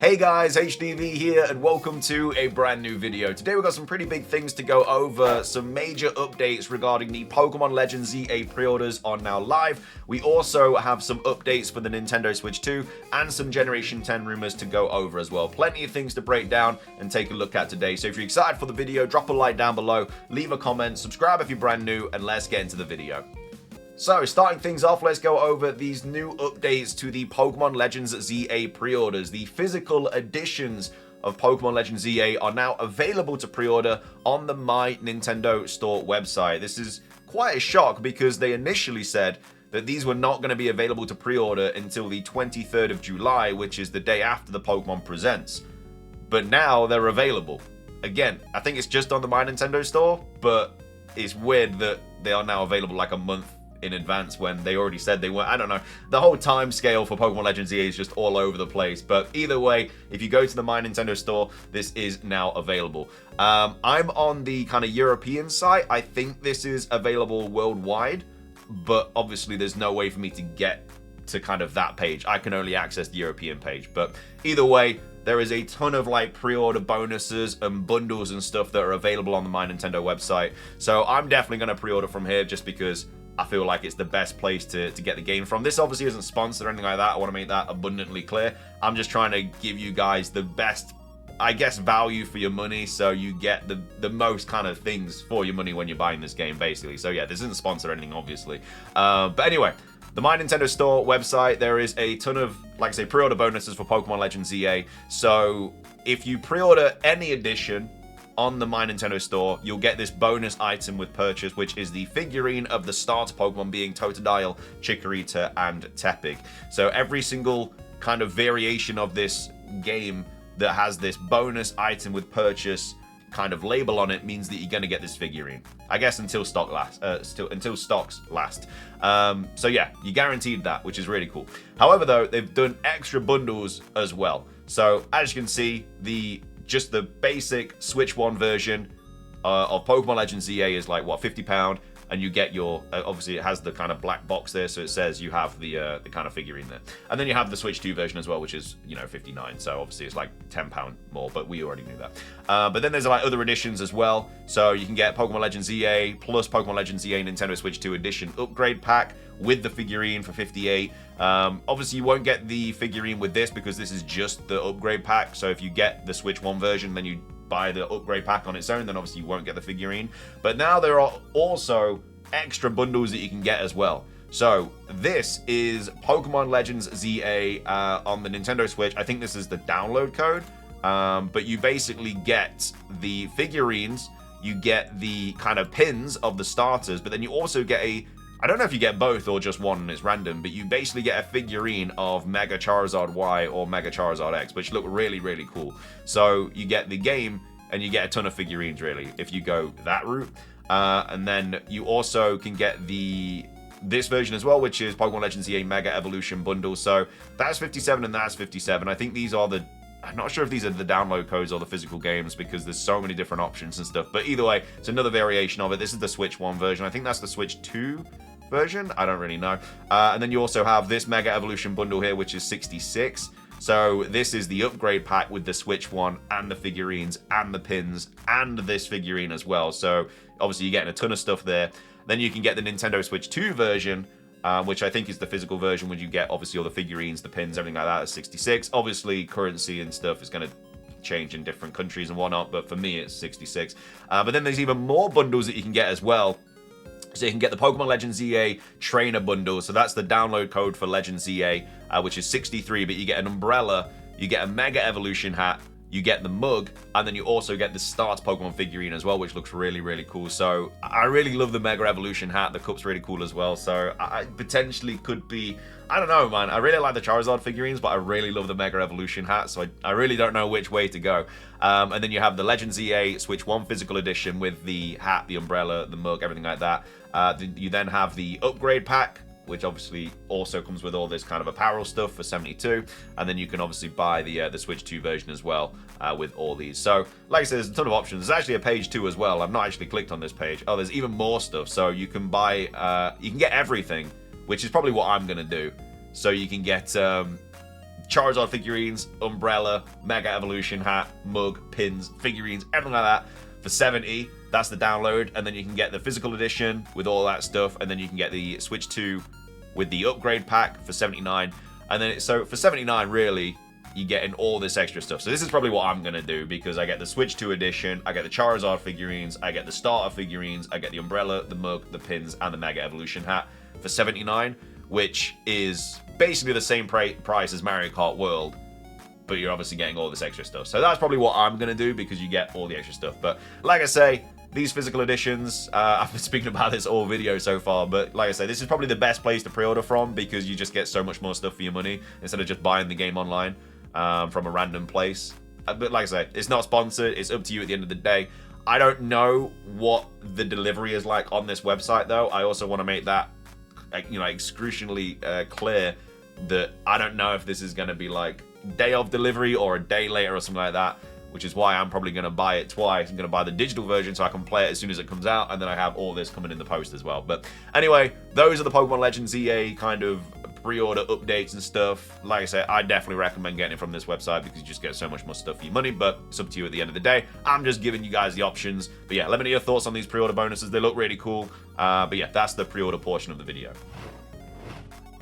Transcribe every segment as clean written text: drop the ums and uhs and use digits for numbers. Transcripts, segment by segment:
Hey guys, HDvee here and welcome to a brand new video. Today we've got some pretty big things to go over, some major updates regarding the Pokemon Legends ZA pre-orders are now live. We also have some updates for the Nintendo Switch 2 and some Generation 10 rumors to go over as well. Plenty of things to break down and take a look at today. So if you're excited for the video, drop a like down below, leave a comment, subscribe if you're brand new, and let's get into the video. So, starting things off, let's go over these new updates to the Pokemon Legends ZA pre-orders. The physical editions of Pokemon Legends ZA are now available to pre-order on the My Nintendo Store website. This is quite a shock because they initially said that these were not going to be available to pre-order until the 23rd of July, which is the day after the Pokemon Presents. But now they're available. Again, I think it's just on the My Nintendo Store, but it's weird that they are now available like a month in advance when they already said they weren't. I don't know. The whole time scale for Pokemon Legends ZA is just all over the place. But either way, if you go to the My Nintendo Store, this is now available. I'm on the kind of European site. I think this is available worldwide, but obviously there's no way for me to get to kind of that page. I can only access the European page. But either way, there is a ton of like pre-order bonuses and bundles and stuff that are available on the My Nintendo website. So I'm definitely going to pre-order from here just because I feel like it's the best place to get the game from. This obviously isn't sponsored or anything like that. I want to make that abundantly clear. I'm just trying to give you guys the best, I guess, value for your money, so you get the most kind of things for your money when you're buying this game, basically. So yeah, this isn't sponsored or anything, obviously. But anyway, the My Nintendo Store website, there is a ton of, like I say, pre-order bonuses for Pokemon Legends ZA. So if you pre-order any edition on the My Nintendo Store, you'll get this bonus item with purchase, which is the figurine of the starter Pokemon being Totodile, Chikorita, and Tepig. So every single kind of variation of this game that has this bonus item with purchase kind of label on it means that you're going to get this figurine. I guess until stock last, until stocks last. So yeah, you guaranteed that, which is really cool. However, though, they've done extra bundles as well. So as you can see, just the basic Switch 1 version of Pokemon Legends ZA is like, what, £50? And you get your, obviously it has the kind of black box there, so it says you have the kind of figurine there. And then you have the Switch 2 version as well, which is, you know, $59. So obviously it's like £10 more, but we already knew that. But then there's like other editions as well. So you can get Pokemon Legends ZA plus Pokemon Legends ZA Nintendo Switch 2 edition upgrade pack with the figurine for $58. Obviously you won't get the figurine with this because this is just the upgrade pack. So if you get the Switch 1 version, then you buy the upgrade pack on its own, then obviously you won't get the figurine. But now there are also extra bundles that you can get as well. So this is Pokemon Legends ZA on the Nintendo Switch. I think this is the download code, but you basically get the figurines, you get the kind of pins of the starters, but then you also get I don't know if you get both or just one and it's random, but you basically get a figurine of Mega Charizard Y or Mega Charizard X, which look really, really cool. So you get the game and you get a ton of figurines, really, if you go that route. And then you also can get this version as well, which is Pokemon Legends ZA Mega Evolution Bundle. So that's 57 and that's 57. I think these are I'm not sure if these are the download codes or the physical games because there's so many different options and stuff. But either way, it's another variation of it. This is the Switch 1 version. I think that's the Switch 2 version. I don't really know. And then you also have this Mega Evolution Bundle here, which is 66. So this is the upgrade pack with the Switch 1 and the figurines and the pins and this figurine as well. So obviously you're getting a ton of stuff there. Then you can get the Nintendo Switch 2 version, which I think is the physical version, where you get obviously all the figurines, the pins, everything like that at 66. Obviously currency and stuff is going to change in different countries and whatnot, but for me it's 66. But then there's even more bundles that you can get as well. So you can get the Pokemon Legends ZA Trainer Bundle. So that's the download code for Legends ZA, which is 63. But you get an umbrella, you get a Mega Evolution hat, you get the mug, and then you also get the Start Pokemon figurine as well, which looks really, really cool. So I really love the Mega Evolution hat. The cup's really cool as well. So I potentially could be, I don't know, man. I really like the Charizard figurines, but I really love the Mega Evolution hat. So I really don't know which way to go. And then you have the Legends ZA Switch 1 physical edition with the hat, the umbrella, the mug, everything like that. You then have the upgrade pack, which obviously also comes with all this kind of apparel stuff for 72, and then you can obviously buy the Switch 2 version as well with all these. So like I said, there's a ton of options. There's actually a page 2 as well. I've not actually clicked on this page. Oh, there's even more stuff. So you can buy, you can get everything, which is probably what I'm gonna do. So you can get Charizard figurines, umbrella, Mega Evolution hat, mug, pins, figurines, everything like that for 70. That's the download, and then you can get the physical edition with all that stuff, and then you can get the Switch 2 with the upgrade pack for 79. And then so for 79, really, you get in all this extra stuff. So this is probably what I'm gonna do, because I get the Switch 2 edition, I get the Charizard figurines, I get the starter figurines, I get the umbrella, the mug, the pins, and the Mega Evolution hat for 79, which is basically the same price as Mario Kart World, but you're obviously getting all this extra stuff. So that's probably what I'm gonna do, because you get all the extra stuff. But like I say, these physical editions, I've been speaking about this all video so far, but like I say, this is probably the best place to pre-order from, because you just get so much more stuff for your money instead of just buying the game online from a random place. But like I say, it's not sponsored. It's up to you at the end of the day. I don't know what the delivery is like on this website, though. I also want to make that, you know, excruciatingly clear that I don't know if this is going to be like day of delivery or a day later or something like that, which is why I'm probably going to buy it twice. I'm going to buy the digital version so I can play it as soon as it comes out, and then I have all this coming in the post as well. But anyway, those are the Pokemon Legends EA kind of pre-order updates and stuff. Like I said, I definitely recommend getting it from this website, because you just get so much more stuff for your money, but it's up to you at the end of the day. I'm just giving you guys the options. But yeah, let me know your thoughts on these pre-order bonuses. They look really cool. But yeah, that's the pre-order portion of the video.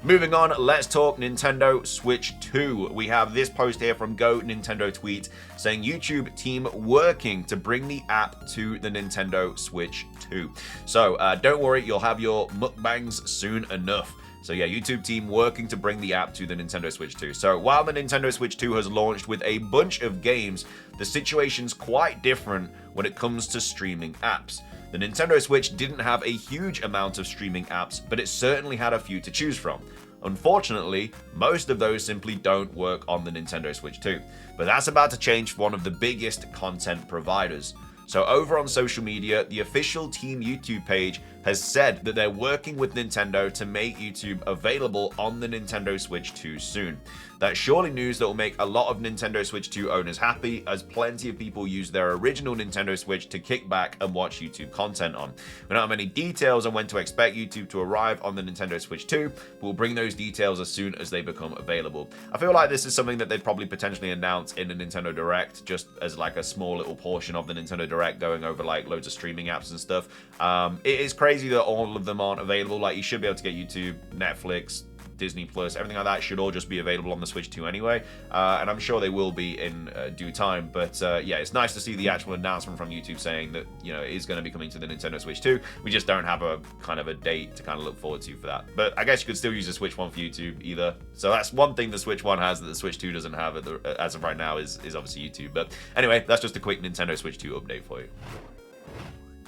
Moving on, let's talk Nintendo Switch 2. We have this post here from Go Nintendo Tweet saying YouTube team working to bring the app to the Nintendo Switch 2. So don't worry, you'll have your mukbangs soon enough. So yeah, YouTube team working to bring the app to the Nintendo Switch 2. So while the Nintendo Switch 2 has launched with a bunch of games, the situation's quite different when it comes to streaming apps. The Nintendo Switch didn't have a huge amount of streaming apps, but it certainly had a few to choose from. Unfortunately, most of those simply don't work on the Nintendo Switch 2, but that's about to change for one of the biggest content providers. So over on social media, the official Team YouTube page has said that they're working with Nintendo to make YouTube available on the Nintendo Switch 2 soon. That's surely news that will make a lot of Nintendo Switch 2 owners happy, as plenty of people use their original Nintendo Switch to kick back and watch YouTube content on. We don't have any details on when to expect YouTube to arrive on the Nintendo Switch 2, but we'll bring those details as soon as they become available. I feel like this is something that they'd probably potentially announce in a Nintendo Direct, just as like a small little portion of the Nintendo Direct, going over like loads of streaming apps and stuff. It is crazy that all of them aren't available. Like, you should be able to get YouTube, Netflix, Disney Plus, everything like that should all just be available on the Switch 2 anyway, and I'm sure they will be in due time. But yeah, it's nice to see the actual announcement from YouTube saying that, you know, it is going to be coming to the Nintendo Switch 2. We just don't have a kind of a date to kind of look forward to for that. But I guess you could still use the Switch 1 for YouTube either. So that's one thing the Switch 1 has that the Switch 2 doesn't have as of right now is obviously YouTube. But anyway, that's just a quick Nintendo Switch 2 update for you.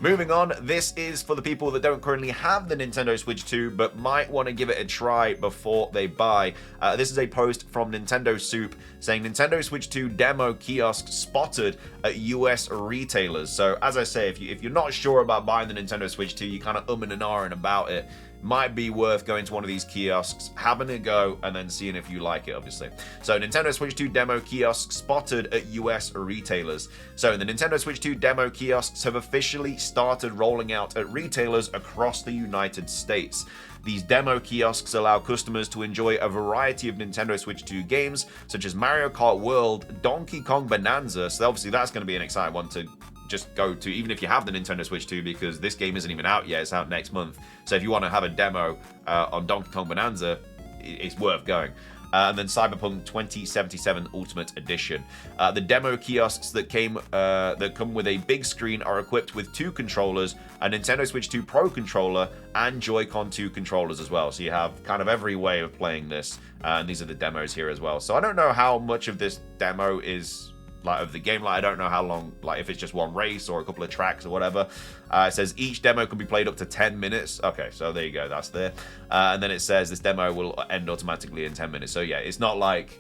Moving on, this is for the people that don't currently have the Nintendo Switch 2 but might want to give it a try before they buy. This is a post from Nintendo Soup saying Nintendo Switch 2 demo kiosk spotted at US retailers. So as I say, if you're not sure about buying the Nintendo Switch 2, you kind of and ahhing about it, might be worth going to one of these kiosks, having a go, and then seeing if you like it, obviously. So Nintendo Switch 2 demo kiosk spotted at US retailers. So the Nintendo Switch 2 demo kiosks have officially started rolling out at retailers across the United States. These demo kiosks allow customers to enjoy a variety of Nintendo Switch 2 games, such as Mario Kart World, Donkey Kong Bonanza, so obviously that's going to be an exciting one to just go to, even if you have the Nintendo Switch 2, because this game isn't even out yet, it's out next month. So if you want to have a demo on Donkey Kong Bonanza, it's worth going. And then Cyberpunk 2077 Ultimate Edition. The demo kiosks that come with a big screen are equipped with 2 controllers, a Nintendo Switch 2 Pro controller, and Joy-Con 2 controllers as well. So you have kind of every way of playing this, and these are the demos here as well. So I don't know how much of this demo is like of the game, like I don't know how long, like if it's just one race or a couple of tracks or whatever. It says each demo can be played up to 10 minutes. Okay, so there you go, that's there. And then it says this demo will end automatically in 10 minutes. So yeah, it's not like,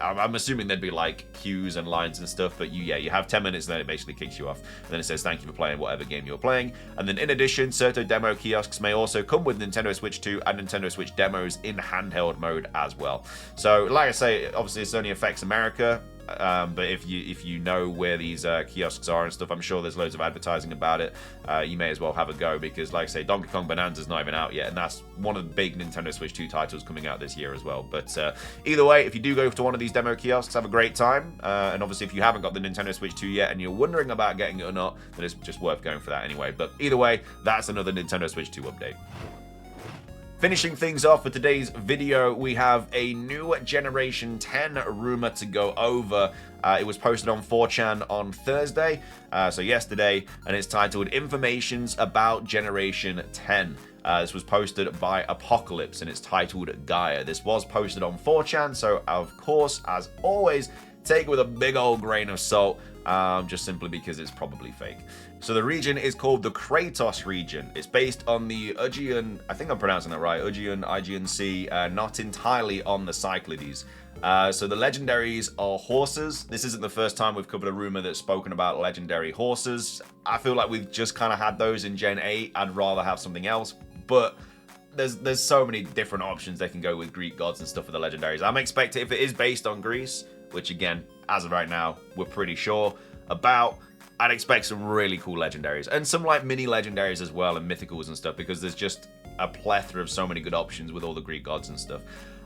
I'm assuming there'd be like queues and lines and stuff, but you have 10 minutes and then it basically kicks you off. And then it says thank you for playing whatever game you're playing. And then in addition, certain demo kiosks may also come with Nintendo Switch 2 and Nintendo Switch demos in handheld mode as well. So like I say, obviously this only affects America. but if you know where these kiosks are and stuff, I'm sure there's loads of advertising about it. You may as well have a go, because like I say, Donkey Kong Bonanza's not even out yet, and that's one of the big Nintendo Switch 2 titles coming out this year as well. But either way, if you do go to one of these demo kiosks, have a great time. And obviously, if you haven't got the Nintendo Switch 2 yet and you're wondering about getting it or not, then it's just worth going for that anyway. But either way, that's another Nintendo Switch 2 update. Finishing things off for today's video, we have a new Generation 10 rumor to go over. It was posted on 4chan on Thursday, so yesterday, and it's titled Informations About Generation 10. This was posted by Apocalypse, and it's titled Gaia. This was posted on 4chan, so of course, as always, take it with a big old grain of salt, just simply because it's probably fake. So the region is called the Kratos region. It's based on the Aegean, I think I'm pronouncing that right, Aegean Sea, not entirely on the Cyclades. So the legendaries are horses. This isn't the first time we've covered a rumor that's spoken about legendary horses. I feel like we've just kind of had those in Gen 8. I'd rather have something else, but there's so many different options they can go with Greek gods and stuff for the legendaries. I'm expecting, if it is based on Greece, which again, as of right now, we're pretty sure about, I'd expect some really cool legendaries and some like mini legendaries as well, and mythicals and stuff, because there's just a plethora of so many good options with all the Greek gods and stuff.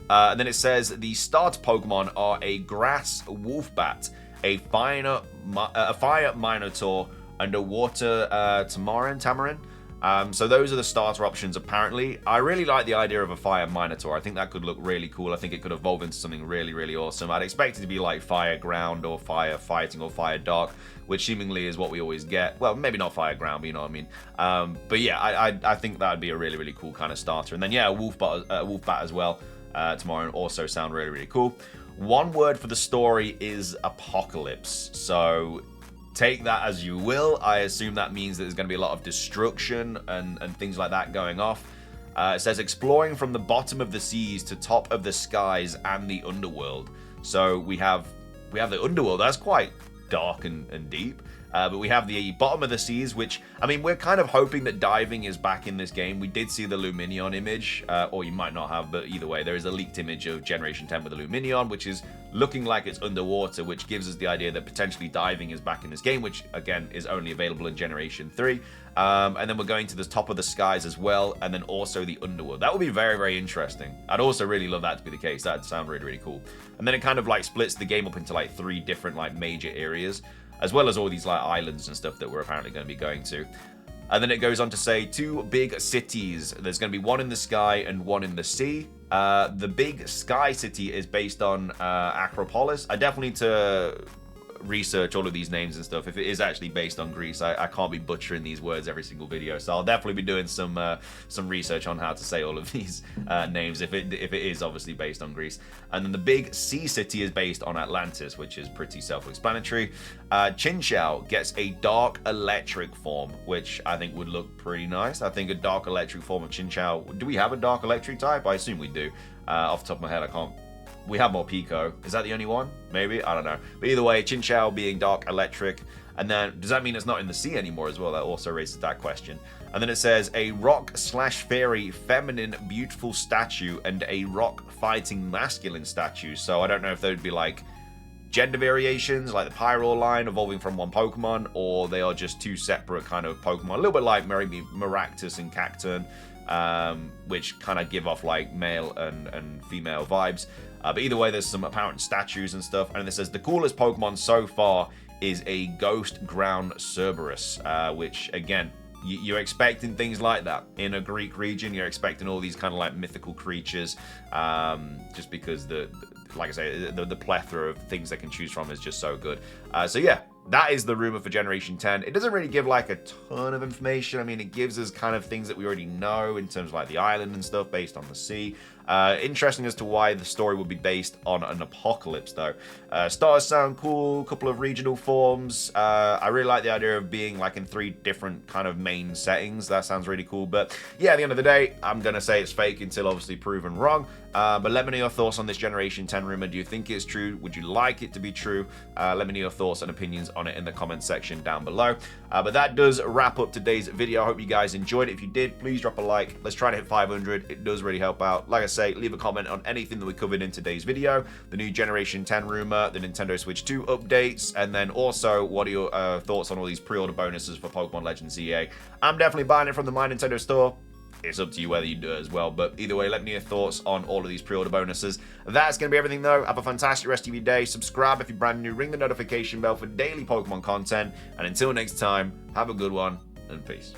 And then it says the start Pokemon are a grass wolfbat, a fire minotaur, and a water tamarin. So those are the starter options apparently. I really like the idea of a fire minotaur. I think that could look really cool. I think it could evolve into something really, really awesome. I'd expect it to be like fire ground or fire fighting or fire dark, which seemingly is what we always get. Well, maybe not fire ground, but you know what I mean. But yeah, I think that would be a really, really cool kind of starter. And then yeah, a wolfbat as well tomorrow also sound really, really cool. One word for the story is apocalypse. So take that as you will. I assume that means that there's going to be a lot of destruction and things like that going off. It says exploring from the bottom of the seas to top of the skies and the underworld. So we have the underworld. That's quite dark and deep. But we have the bottom of the seas, which, I mean, we're kind of hoping that diving is back in this game. We did see the Luminion image, or you might not have, but either way, there is a leaked image of Generation 10 with the Luminion, which is looking like it's underwater, which gives us the idea that potentially diving is back in this game, which, again, is only available in Generation 3. And then we're going to the top of the skies as well, and then also the underworld. That would be very, very interesting. I'd also really love that to be the case. That'd sound really, really cool. And then it kind of like splits the game up into like 3 different like major areas, as well as all these like islands and stuff that we're apparently going to be going to. And then it goes on to say 2 big cities. There's going to be one in the sky and one in the sea. The big sky city is based on Acropolis. I definitely need to research all of these names and stuff. If it is actually based on Greece, I can't be butchering these words every single video, so I'll definitely be doing some research on how to say all of these names if it is obviously based on Greece. And then the big sea city is based on Atlantis, which is pretty self-explanatory. Chinchou gets a dark electric form, which I think would look pretty nice. I think a dark electric form of Chinchou. Do we have a dark electric type? I assume we do. Off the top of my head, I can't. We have more Pico. Is that the only one? Maybe? I don't know. But either way, Chinchou being dark electric. And then, does that mean it's not in the sea anymore as well? That also raises that question. And then it says, a rock/fairy feminine beautiful statue and a rock fighting masculine statue. So I don't know if they would be like gender variations, like the Pyroar line evolving from one Pokemon, or they are just 2 separate kind of Pokemon. A little bit like maybe Maractus and Cacturn, which kind of give off like male and female vibes. But either way, there's some apparent statues and stuff. And it says the coolest Pokemon so far is a Ghost Ground Cerberus, which again, you're expecting things like that in a Greek region. You're expecting all these kind of like mythical creatures, just because like I say, the plethora of things they can choose from is just so good. So yeah, that is the rumor for Generation 10. It doesn't really give like a ton of information. I mean, it gives us kind of things that we already know in terms of like the island and stuff based on the sea. Interesting as to why the story would be based on an apocalypse though. Stars sound cool, couple of regional forms. I really like the idea of being like in 3 different kind of main settings. That sounds really cool. But yeah, at the end of the day, I'm going to say it's fake until obviously proven wrong. But let me know your thoughts on this Generation 10 rumor. Do you think it's true? Would you like it to be true? Let me know your thoughts and opinions on it in the comment section down below. But that does wrap up today's video. I hope you guys enjoyed it. If you did, please drop a like. Let's try to hit 500. It does really help out. Like I say, leave a comment on anything that we covered in today's video. The new Generation 10 rumor, the Nintendo Switch 2 updates, and then also what are your thoughts on all these pre-order bonuses for Pokemon Legends EA. I'm definitely buying it from the My Nintendo store. It's up to you whether you do it as well. But either way, let me know your thoughts on all of these pre-order bonuses. That's going to be everything, though. Have a fantastic rest of your day. Subscribe if you're brand new. Ring the notification bell for daily Pokemon content. And until next time, have a good one, and peace.